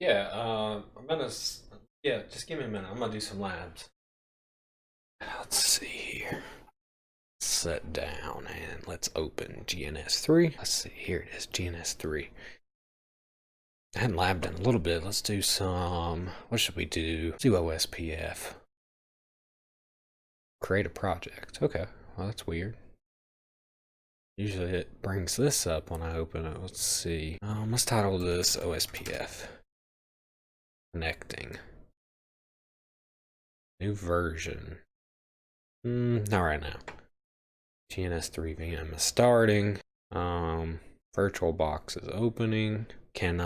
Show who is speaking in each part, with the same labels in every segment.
Speaker 1: Yeah, yeah, just give me a minute. I'm gonna do some labs. Let's see here. Sit down and let's open GNS3. Let's see, here it is, GNS3. I hadn't labbed in a little bit. Let's do some, what should we do? Let's do OSPF. Create a project. Okay, well that's weird. Usually it brings this up when I open it. Let's see. Let's title this OSPF. Connecting. New version. Not right now. GNS3 VM is starting. VirtualBox is opening. Can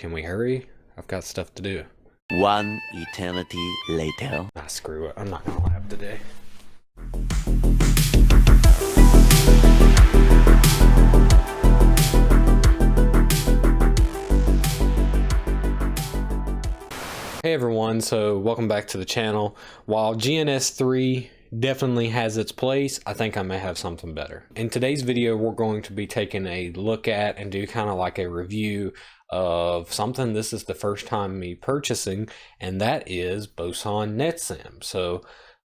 Speaker 1: we hurry? I've got stuff to do.
Speaker 2: One eternity later.
Speaker 1: Ah, screw it. I'm not gonna lab today. Hey everyone, so welcome back to the channel. While GNS3 definitely has its place, I think I may have something better. In today's video, we're going to be taking a look at and do kind of like a review of something this is the first time me purchasing, and that is Boson NetSim. So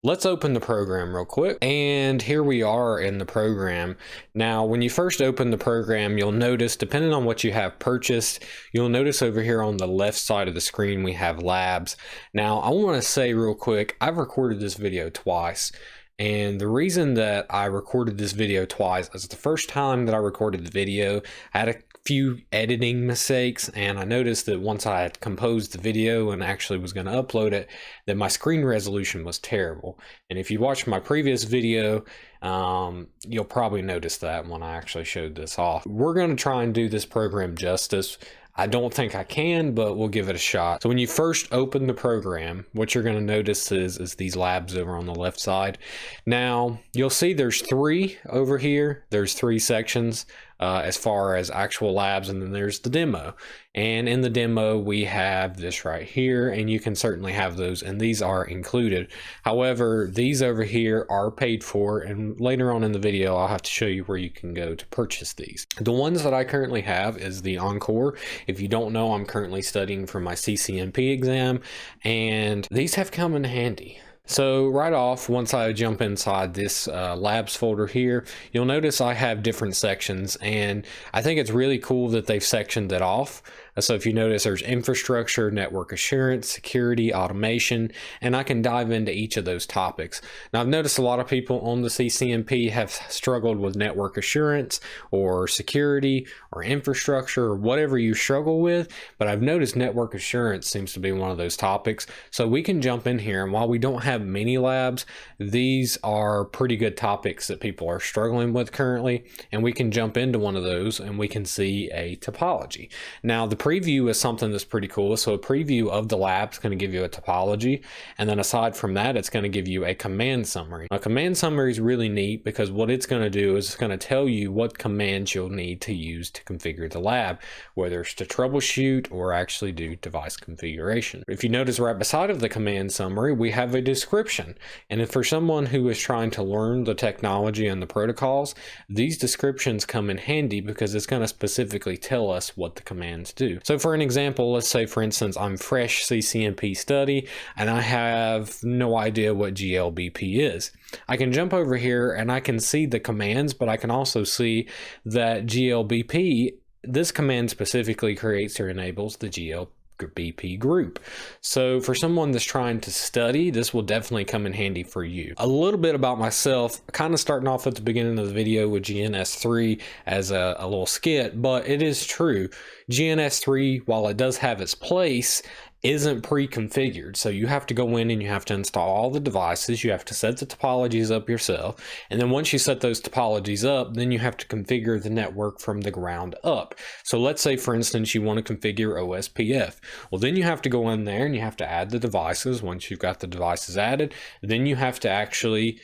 Speaker 1: let's open the program real quick, and here we are in the program. Now, when you first open the program, you'll notice, depending on what you have purchased, you'll notice over here on the left side of the screen, we have labs. Now, I want to say real quick, I've recorded this video twice, and the reason that I recorded this video twice is the first time that I recorded the video, I had a few editing mistakes, and I noticed that once I had composed the video and actually was going to upload it, that my screen resolution was terrible. And if you watched my previous video, you'll probably notice that when I actually showed this off. We're going to try and do this program justice. I don't think I can, but we'll give it a shot. So when you first open the program, what you're going to notice is these labs over on the left side. Now, you'll see there's three over here. There's three sections as far as actual labs, and then there's the demo. And in the demo, we have this right here, and you can certainly have those, and these are included. However, these over here are paid for, and later on in the video, I'll have to show you where you can go to purchase these. The ones that I currently have is the Encore. If you don't know, I'm currently studying for my CCNP exam, and these have come in handy. So right off, once I jump inside this labs folder here, you'll notice I have different sections, and I think it's really cool that they've sectioned it off. So if you notice, there's infrastructure, network assurance, security, automation, and I can dive into each of those topics. Now, I've noticed a lot of people on the CCNP have struggled with network assurance or security or infrastructure or whatever you struggle with, but I've noticed network assurance seems to be one of those topics. So we can jump in here, and while we don't have many labs, these are pretty good topics that people are struggling with currently, and we can jump into one of those and we can see a topology. Now, the preview is something that's pretty cool. So a preview of the lab is going to give you a topology, and then aside from that, it's going to give you a command summary. A command summary is really neat because what it's going to do is it's going to tell you what commands you'll need to use to configure the lab, whether it's to troubleshoot or actually do device configuration. If you notice right beside of the command summary, we have a description, and if for someone who is trying to learn the technology and the protocols, these descriptions come in handy because it's going to specifically tell us what the commands do. So for an example, let's say for instance, I'm fresh CCNP study and I have no idea what GLBP is. I can jump over here and I can see the commands, but I can also see that GLBP, this command specifically creates or enables the GLBP group. So for someone that's trying to study, this will definitely come in handy for you. A little bit about myself, kind of starting off at the beginning of the video with GNS3 as a little skit, but it is true. GNS3, while it does have its place, isn't pre-configured. So you have to go in and you have to install all the devices. You have to set the topologies up yourself. And then once you set those topologies up, then you have to configure the network from the ground up. So let's say, for instance, you want to configure OSPF. Well, then you have to go in there and you have to add the devices. Once you've got the devices added, then you have to actually,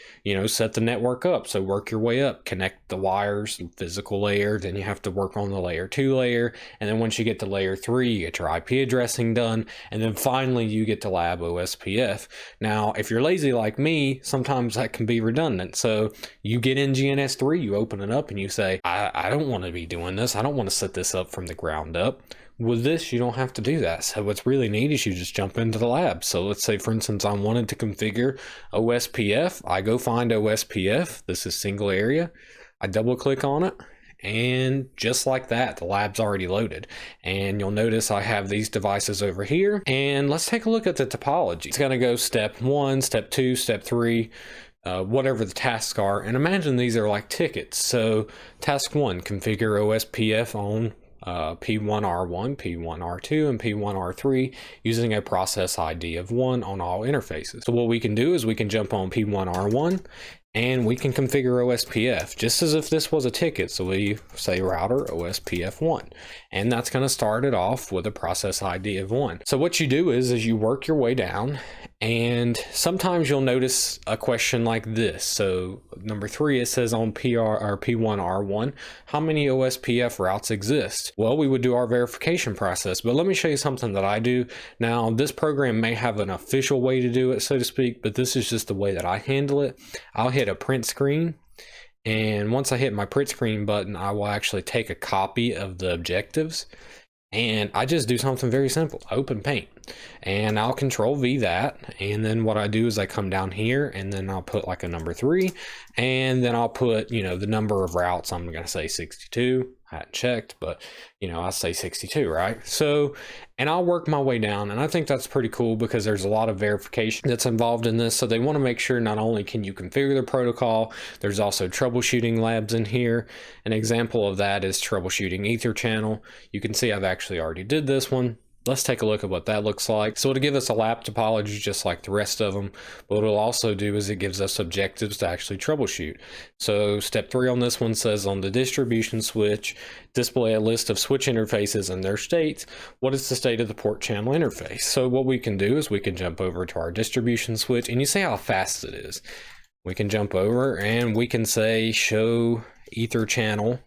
Speaker 1: set the network up. So work your way up, connect the wires, the physical layer. Then you have to work on the layer 2 layer. And then once you get to layer 3, you get your IP addressing done. And then finally you get to lab OSPF. Now, if you're lazy like me, sometimes that can be redundant. So you get in GNS3, you open it up and you say, I don't want to be doing this. I don't want to set this up from the ground up. With this, you don't have to do that. So what's really neat is you just jump into the lab. So let's say, for instance, I wanted to configure OSPF. I go find OSPF. This is single area. I double click on it. And just like that, the lab's already loaded. And you'll notice I have these devices over here. And let's take a look at the topology. It's going to go step 1, step 2, step 3, whatever the tasks are. And imagine these are like tickets. So task 1, configure OSPF on P1R1, P1R2, and P1R3 using a process ID of 1 on all interfaces. So what we can do is we can jump on P1R1 and we can configure OSPF just as if this was a ticket. So we say router OSPF1, and that's going to start it off with a process ID of 1. So what you do is you work your way down, and sometimes you'll notice a question like this. So number 3, it says on P1R1, how many OSPF routes exist? Well, we would do our verification process, but let me show you something that I do. Now, this program may have an official way to do it, so to speak, but this is just the way that I handle it. I'll hit a print screen, and once I hit my print screen button, I will actually take a copy of the objectives, and I just do something very simple. Open Paint, and I'll Control V that, and then what I do is I come down here, and then I'll put like a number 3, and then I'll put, you know, the number of routes. I'm gonna say 62. I hadn't checked, but you know, I say 62, right? So, and I'll work my way down, and I think that's pretty cool because there's a lot of verification that's involved in this. So they want to make sure not only can you configure the protocol, there's also troubleshooting labs in here. An example of that is troubleshooting ether channel. You can see I've actually already did this one. Let's take a look at what that looks like. So it'll give us a lab topology just like the rest of them. But what it'll also do is it gives us objectives to actually troubleshoot. So step 3 on this one says on the distribution switch, display a list of switch interfaces and their states. What is the state of the port channel interface? So what we can do is we can jump over to our distribution switch, and you see how fast it is. We can jump over and we can say show ether channel,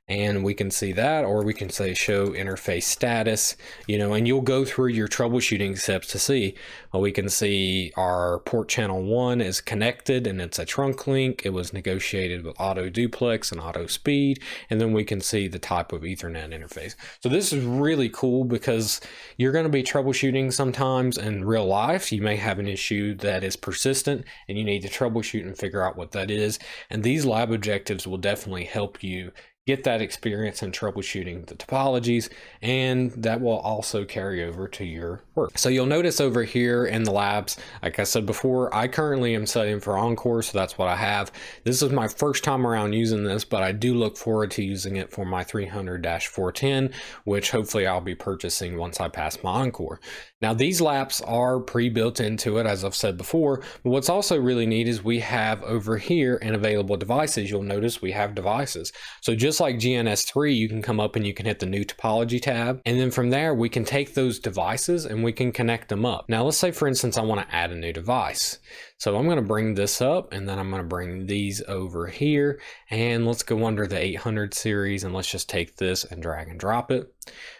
Speaker 1: and we can see that, or we can say show interface status, you know, and you'll go through your troubleshooting steps to see. Well, we can see our port channel 1 is connected and it's a trunk link. It was negotiated with auto duplex and auto speed, and then we can see the type of Ethernet interface. So this is really cool because you're going to be troubleshooting sometimes in real life. You may have an issue that is persistent and you need to troubleshoot and figure out what that is. And these lab objectives will definitely help you get that experience in troubleshooting the topologies, and that will also carry over to your work. So you'll notice over here in the labs, like I said before, I currently am studying for Encore, so that's what I have. This is my first time around using this, but I do look forward to using it for my 300-410, which hopefully I'll be purchasing once I pass my Encore. Now these labs are pre-built into it, as I've said before, but what's also really neat is we have over here in available devices, you'll notice we have devices. So just like GNS3, you can come up and you can hit the new topology tab, and then from there we can take those devices and we can connect them up. Now let's say for instance I want to add a new device. So I'm going to bring this up, and then I'm going to bring these over here, and let's go under the 800 series, and let's just take this and drag and drop it.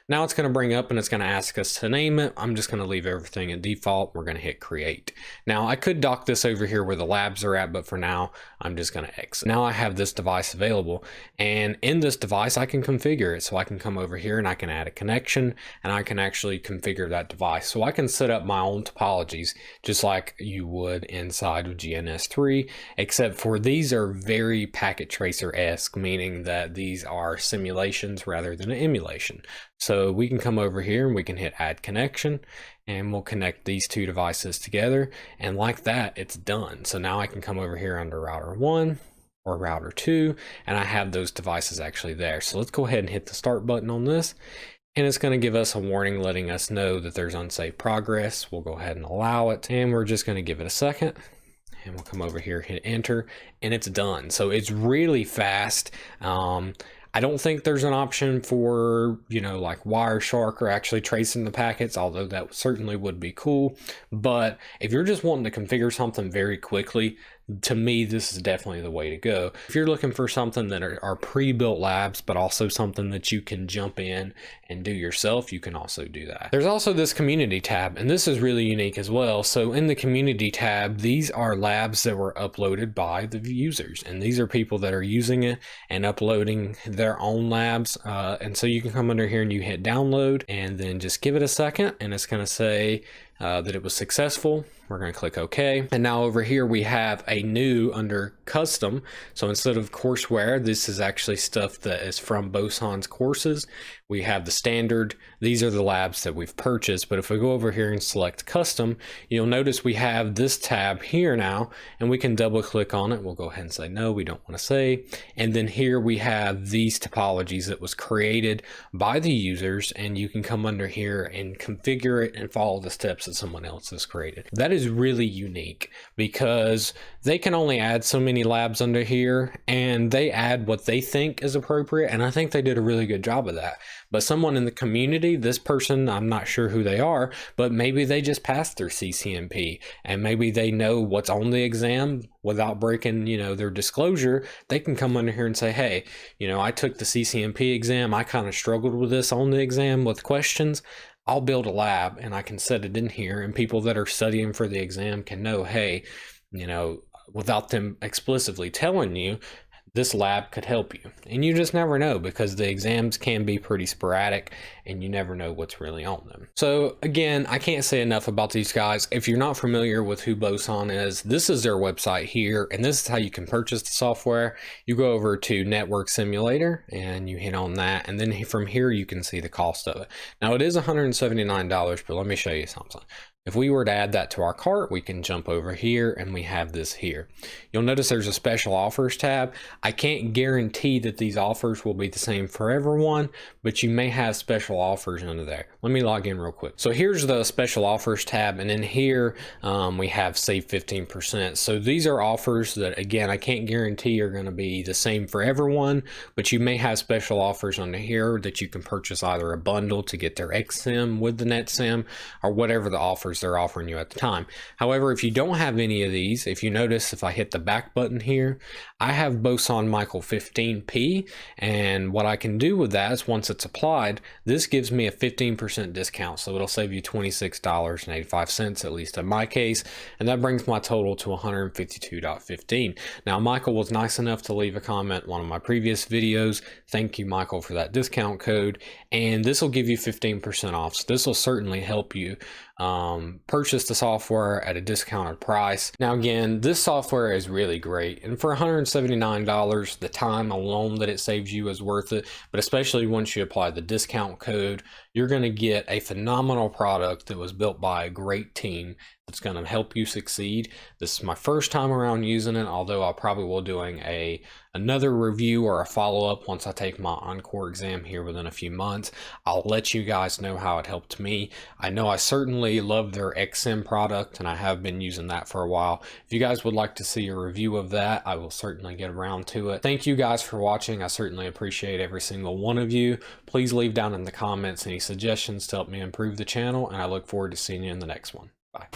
Speaker 1: Now it's going to bring up and it's going to ask us to name it. I'm just going to leave everything at default. We're going to hit create. Now I could dock this over here where the labs are at, but for now I'm just going to exit. Now I have this device available, and in this device I can configure it. So I can come over here and I can add a connection, and I can actually configure that device. So I can set up my own topologies just like you would inside of GNS3, except for these are very packet tracer-esque, meaning that these are simulations rather than an emulation. So we can come over here and we can hit add connection, and we'll connect these two devices together, and like that it's done. So now I can come over here under router 1 or router 2, and I have those devices actually there. So let's go ahead and hit the start button on this, and it's going to give us a warning letting us know that there's unsafe progress. We'll go ahead and allow it, and we're just going to give it a second. And we'll come over here, hit enter, and it's done. So it's really fast. I don't think there's an option for, you know, like Wireshark or actually tracing the packets, although that certainly would be cool. But if you're just wanting to configure something very quickly, to me, this is definitely the way to go. If you're looking for something that are pre-built labs, but also something that you can jump in and do yourself, you can also do that. There's also this community tab, and this is really unique as well. So in the community tab, these are labs that were uploaded by the users, and these are people that are using it and uploading their own labs. And so you can come under here and you hit download, and then just give it a second, and it's going to say that it was successful. We're going to click OK. And now over here we have a new under custom. So instead of courseware, this is actually stuff that is from Boson's courses. We have the standard. These are the labs that we've purchased. But if we go over here and select custom, you'll notice we have this tab here now, and we can double click on it. We'll go ahead and say no, we don't want to say. And then here we have these topologies that was created by the users, and you can come under here and configure it and follow the steps that someone else has created. That is really unique because they can only add so many labs under here, and they add what they think is appropriate, and I think they did a really good job of that. But someone in the community, this person, I'm not sure who they are, but maybe they just passed their CCNP, and maybe they know what's on the exam without breaking, their disclosure. They can come under here and say, hey, I took the CCNP exam. I kind of struggled with this on the exam with questions. I'll build a lab and I can set it in here, and people that are studying for the exam can know, hey, without them explicitly telling you, this lab could help you. And you just never know, because the exams can be pretty sporadic and you never know what's really on them. So again, I can't say enough about these guys. If you're not familiar with who Boson is, this is their website here, and this is how you can purchase the software. You go over to Network Simulator and you hit on that, and then from here you can see the cost of it. Now it is $179, but let me show you something. If we were to add that to our cart, we can jump over here and we have this here. You'll notice there's a special offers tab. I can't guarantee that these offers will be the same for everyone, but you may have special offers under there. Let me log in real quick. So here's the special offers tab, and in here we have save 15%. So these are offers that, again, I can't guarantee are going to be the same for everyone, but you may have special offers under here that you can purchase either a bundle to get their XSIM with the NetSim, or whatever the offers they're offering you at the time. However, if you don't have any of these, if you notice, if I hit the back button here, I have Boson Michael 15P, and what I can do with that is once it's applied, this gives me a 15% discount. So it'll save you $26.85, at least in my case, and that brings my total to $152.15. Now, Michael was nice enough to leave a comment in one of my previous videos. Thank you, Michael, for that discount code, and this will give you 15% off. So this will certainly help you purchase the software at a discounted price. Now again, this software is really great, and for $179, the time alone that it saves you is worth it. But especially once you apply the discount code, you're going to get a phenomenal product that was built by a great team that's going to help you succeed. This is my first time around using it, although I probably will doing another review or a follow-up once I take my encore exam here within a few months. I'll let you guys know how it helped me. I know I certainly love their XSIM product, and I have been using that for a while. If you guys would like to see a review of that, I will certainly get around to it. Thank you guys for watching. I certainly appreciate every single one of you. Please leave down in the comments any suggestions to help me improve the channel, and I look forward to seeing you in the next one. Bye.